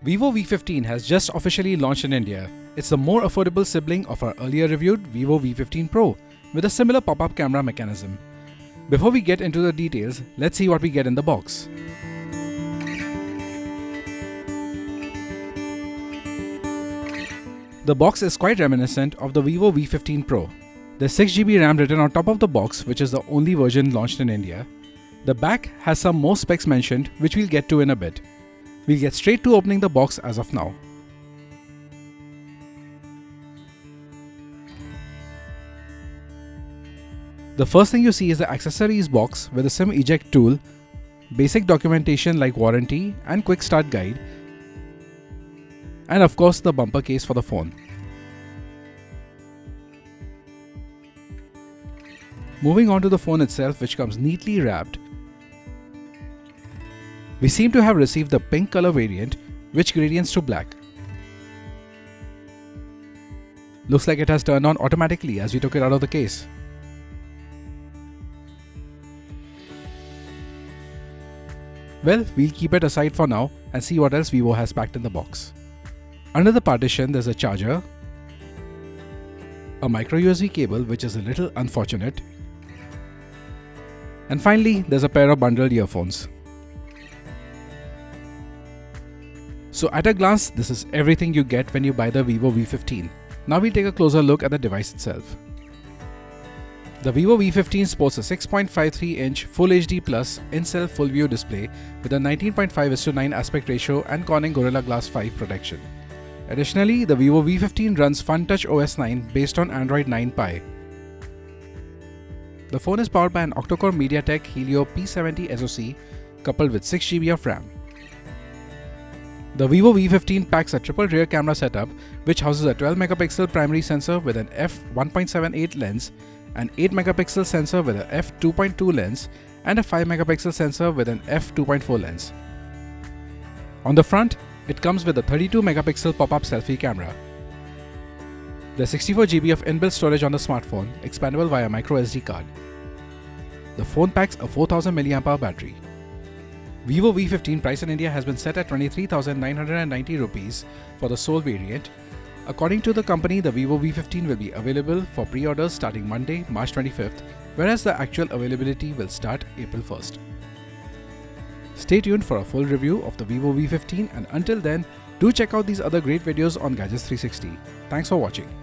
Vivo V15 has just officially launched in India. It's the more affordable sibling of our earlier reviewed Vivo V15 Pro with a similar pop-up camera mechanism. Before we get into the details, let's see what we get in the box. The box is quite reminiscent of the Vivo V15 Pro. There's 6GB RAM written on top of the box, which is the only version launched in India. The back has some more specs mentioned, which we'll get to in a bit. We'll get straight to opening the box as of now. The first thing you see is the accessories box with a SIM eject tool, basic documentation like warranty and quick start guide, and of course the bumper case for the phone. Moving on to the phone itself, which comes neatly wrapped. We seem to have received the pink color variant, which gradients to black. Looks like it has turned on automatically as we took it out of the case. Well, we'll keep it aside for now and see what else Vivo has packed in the box. Under the partition, there's a charger, a micro USB cable, which is a little unfortunate, and finally, there's a pair of bundled earphones. So at a glance, this is everything you get when you buy the Vivo V15. Now we'll take a closer look at the device itself. The Vivo V15 sports a 6.53-inch Full HD Plus in-cell full view display with a 19.5:9 aspect ratio and Corning Gorilla Glass 5 protection. Additionally, the Vivo V15 runs Funtouch OS 9 based on Android 9 Pie. The phone is powered by an octa-core MediaTek Helio P70 SoC coupled with 6GB of RAM. The Vivo V15 packs a triple rear camera setup which houses a 12-megapixel primary sensor with an f1.78 lens, an 8-megapixel sensor with a f2.2 lens, and a 5-megapixel sensor with an f2.4 lens. On the front, it comes with a 32-megapixel pop-up selfie camera. There's 64GB of inbuilt storage on the smartphone, expandable via micro SD card. The phone packs a 4000 mAh battery. Vivo V15 price in India has been set at 23,990 rupees for the sole variant. According to the company, the Vivo V15 will be available for pre-orders starting Monday, March 25th, whereas the actual availability will start April 1st. Stay tuned for a full review of the Vivo V15, and until then, do check out these other great videos on Gadgets 360. Thanks for watching.